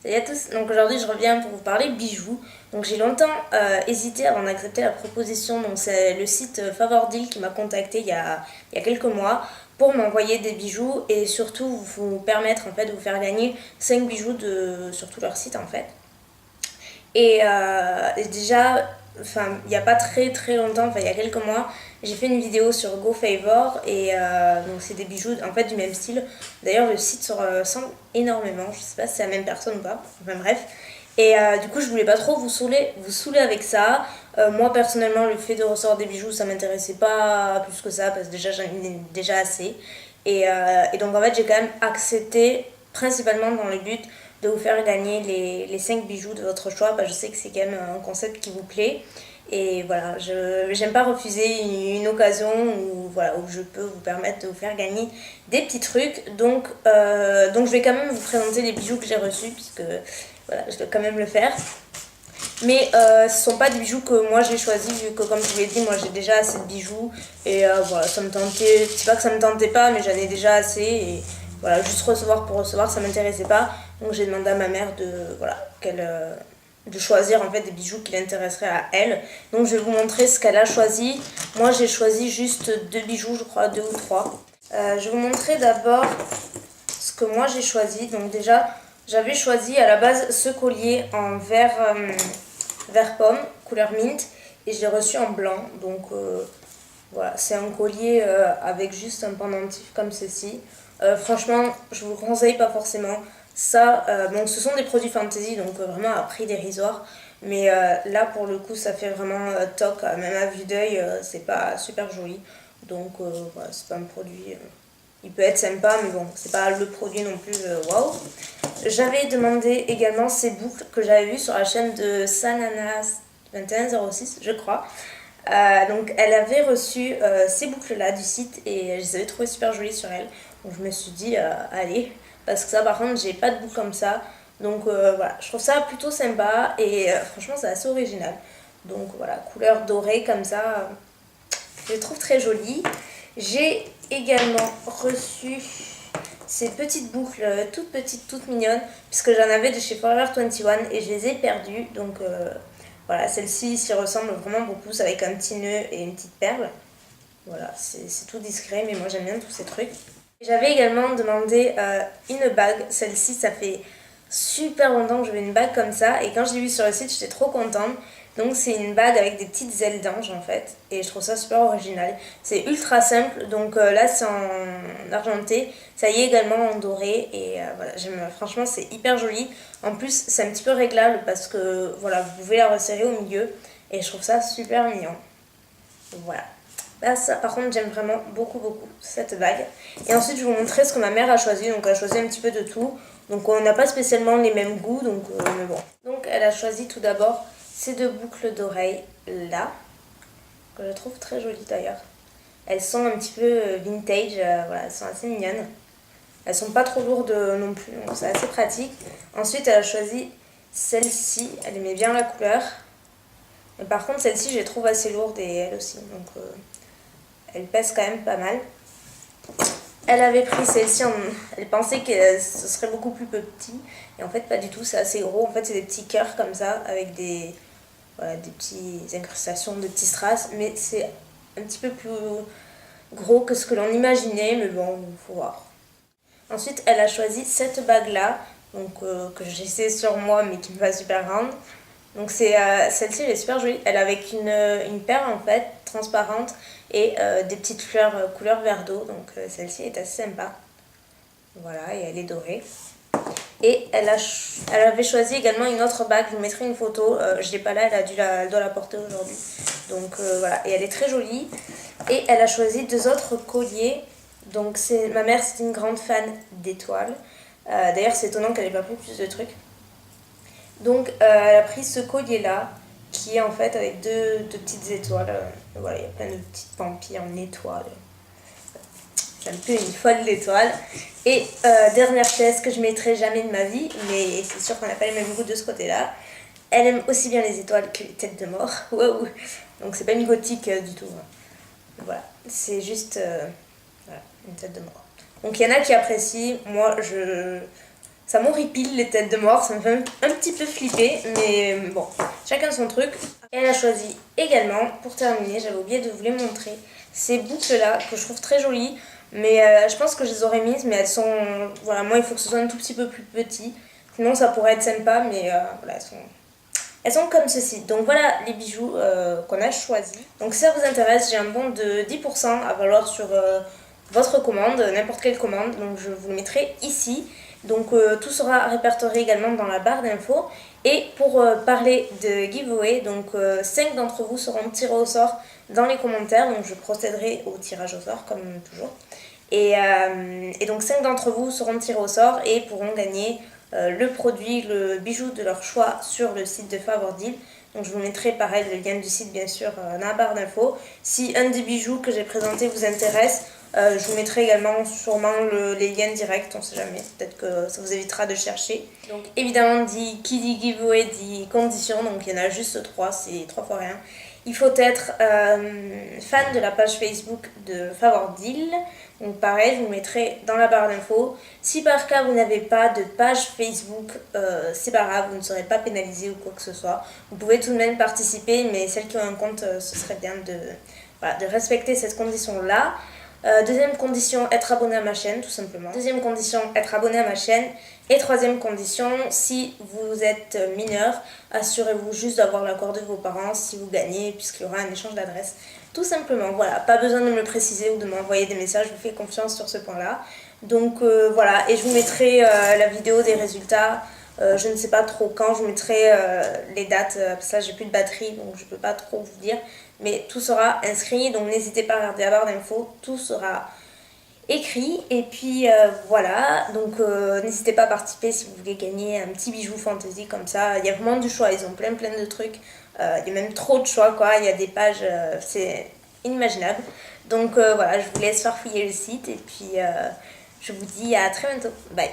Salut à tous, donc aujourd'hui je reviens pour vous parler bijoux. Donc j'ai longtemps hésité avant d'accepter la proposition, donc c'est le site Favordeal qui m'a contacté il y a quelques mois pour m'envoyer des bijoux et surtout vous permettre en fait de vous faire gagner 5 bijoux sur tout leur site en fait. Et déjà, enfin, il n'y a pas très longtemps, enfin il y a quelques mois, j'ai fait une vidéo sur GoFavor et donc c'est des bijoux en fait du même style. D'ailleurs le site se ressemble énormément, je sais pas si c'est la même personne ou pas, enfin bref. Et du coup je voulais pas trop vous saouler avec ça. Moi personnellement le fait de recevoir des bijoux ça m'intéressait pas plus que ça parce que déjà j'en ai déjà assez. Et donc en fait j'ai quand même accepté principalement dans le but de vous faire gagner les 5 bijoux de votre choix. Bah, je sais que c'est quand même un concept qui vous plaît. Et voilà, je j'aime pas refuser une occasion où, voilà, où je peux vous permettre de vous faire gagner des petits trucs. Donc je vais quand même vous présenter les bijoux que j'ai reçus, puisque voilà, je dois quand même le faire. Mais ce sont pas des bijoux que moi j'ai choisis, vu que comme je vous l'ai dit, moi j'ai déjà assez de bijoux. Et voilà, ça me tentait, c'est pas que ça me tentait pas, mais j'en ai déjà assez. Et voilà, juste recevoir pour recevoir, ça m'intéressait pas. Donc j'ai demandé à ma mère de choisir en fait des bijoux qui l'intéresseraient à elle. Donc je vais vous montrer ce qu'elle a choisi. Moi j'ai choisi juste 2 bijoux, je crois, 2 ou 3. Je vais vous montrer d'abord ce que moi j'ai choisi. Donc déjà, j'avais choisi à la base ce collier en vert pomme, couleur mint, et je l'ai reçu en blanc. Donc voilà, c'est un collier avec juste un pendentif comme ceci. Franchement, je vous le conseille pas forcément. Ça, bon, ce sont des produits fantasy, donc vraiment à prix dérisoire. Mais là, pour le coup, ça fait vraiment toc. Même à vue d'œil, c'est pas super joli. Donc voilà, c'est pas un produit. Il peut être sympa, mais bon, c'est pas le produit non plus. Waouh! J'avais demandé également ces boucles que j'avais vues sur la chaîne de Sananas 2106, je crois. Donc elle avait reçu ces boucles-là du site et je les avais trouvées super jolies sur elle. Donc je me suis dit, allez, parce que ça par contre, j'ai pas de boucles comme ça. Donc voilà, je trouve ça plutôt sympa et franchement, c'est assez original. Donc voilà, couleur dorée comme ça, je les trouve très jolies. J'ai également reçu ces petites boucles toutes petites, toutes mignonnes, puisque j'en avais de chez Forever 21 et je les ai perdues. Donc voilà, celle-ci s'y ressemble vraiment beaucoup, c'est avec un petit nœud et une petite perle. Voilà, c'est tout discret, mais moi j'aime bien tous ces trucs. J'avais également demandé une bague. Celle-ci, ça fait super longtemps que je veux une bague comme ça. Et quand je l'ai vue sur le site, j'étais trop contente. Donc c'est une bague avec des petites ailes d'ange en fait. Et je trouve ça super original. C'est ultra simple. Donc là c'est en argenté. Ça y est également en doré. Et voilà, franchement c'est hyper joli. En plus c'est un petit peu réglable parce que voilà, vous pouvez la resserrer au milieu. Et je trouve ça super mignon. Voilà. Là, ça, par contre, j'aime vraiment beaucoup cette bague. Et ensuite, je vais vous montrer ce que ma mère a choisi. Donc, elle a choisi un petit peu de tout. Donc, on n'a pas spécialement les mêmes goûts. Mais bon. Donc, elle a choisi tout d'abord ces 2 boucles d'oreilles là, que je trouve très jolies d'ailleurs. Elles sont un petit peu vintage. Voilà, elles sont assez mignonnes. Elles sont pas trop lourdes non plus. Donc, c'est assez pratique. Ensuite, elle a choisi celle-ci. Elle aimait bien la couleur. Mais par contre, celle-ci, je les trouve assez lourde et elle aussi. Donc, elle pèse quand même pas mal. Elle avait pris celle-ci, elle pensait que ce serait beaucoup plus petit. Et en fait, pas du tout, c'est assez gros. En fait, c'est des petits cœurs comme ça, avec voilà, des petites incrustations de petits strass. Mais c'est un petit peu plus gros que ce que l'on imaginait. Mais bon, il faut voir. Ensuite, elle a choisi cette bague-là, donc que j'essaie sur moi, mais qui me va super grande. Donc celle-ci, elle est super jolie. Elle est avec une perle en fait, transparente et des petites fleurs couleur vert d'eau. Donc celle-ci est assez sympa. Voilà, et elle est dorée. Et elle avait choisi également une autre bague. Je vous mettrai une photo. Je l'ai pas là, elle doit la porter aujourd'hui. Donc voilà, et elle est très jolie. Et elle a choisi 2 autres colliers. Donc ma mère, c'est une grande fan d'étoiles. D'ailleurs, c'est étonnant qu'elle ait pas pris plus de trucs. Donc elle a pris ce collier là qui est en fait avec deux petites étoiles. Voilà, il y a plein de petites pampilles en étoiles. C'est un peu une folle d'étoiles. Et dernière pièce que je mettrai jamais de ma vie, mais c'est sûr qu'on n'a pas les mêmes goûts de ce côté-là. Elle aime aussi bien les étoiles que les têtes de mort. Wow. Donc c'est pas une gothique du tout. Voilà, c'est juste voilà, une tête de mort. Donc il y en a qui apprécient. Moi, Ça m'horripile les têtes de mort, ça me fait un petit peu flipper, mais bon, chacun son truc. Et elle a choisi également, pour terminer, j'avais oublié de vous les montrer, ces boucles-là que je trouve très jolies, mais je pense que je les aurais mises, mais elles sont... Voilà, moi il faut que ce soit un tout petit peu plus petit, sinon ça pourrait être sympa, mais voilà, elles sont comme ceci. Donc voilà les bijoux qu'on a choisis. Donc si ça vous intéresse, j'ai un bon de 10% à valoir sur votre commande, n'importe quelle commande, donc je vous le mettrai ici. Donc tout sera répertorié également dans la barre d'infos. Et pour parler de giveaway, donc 5 d'entre vous seront tirés au sort dans les commentaires. Donc je procéderai au tirage au sort comme toujours. Et donc 5 d'entre vous seront tirés au sort et pourront gagner le produit, le bijou de leur choix sur le site de Favordeal. Donc je vous mettrai pareil le lien du site bien sûr dans la barre d'infos. Si un des bijoux que j'ai présenté vous intéresse, je vous mettrai également sûrement les liens directs, on sait jamais, peut-être que ça vous évitera de chercher. Donc évidemment, qui dit giveaway dit conditions, donc il y en a juste 3, c'est 3 fois rien. Il faut être fan de la page Facebook de Favordeal. Donc pareil, je vous mettrai dans la barre d'infos. Si par cas vous n'avez pas de page Facebook, c'est pas grave, vous ne serez pas pénalisé ou quoi que ce soit. Vous pouvez tout de même participer, mais celles qui ont un compte, ce serait bien de respecter cette condition-là. Deuxième condition, être abonné à ma chaîne, tout simplement. Deuxième condition, être abonné à ma chaîne. Et troisième condition, si vous êtes mineur, assurez-vous juste d'avoir l'accord de vos parents si vous gagnez, puisqu'il y aura un échange d'adresse. Tout simplement, voilà, pas besoin de me le préciser ou de m'envoyer des messages, je vous fais confiance sur ce point-là. Donc voilà, et je vous mettrai la vidéo des résultats, je ne sais pas trop quand, je vous mettrai les dates, parce que là j'ai plus de batterie, donc je peux pas trop vous dire. Mais tout sera inscrit, donc n'hésitez pas à regarder la barre d'infos, tout sera écrit. Et puis voilà, donc n'hésitez pas à participer si vous voulez gagner un petit bijou fantasy comme ça. Il y a vraiment du choix, ils ont plein de trucs, il y a même trop de choix quoi, il y a des pages, c'est inimaginable. Donc voilà, je vous laisse farfouiller le site et puis je vous dis à très bientôt, bye.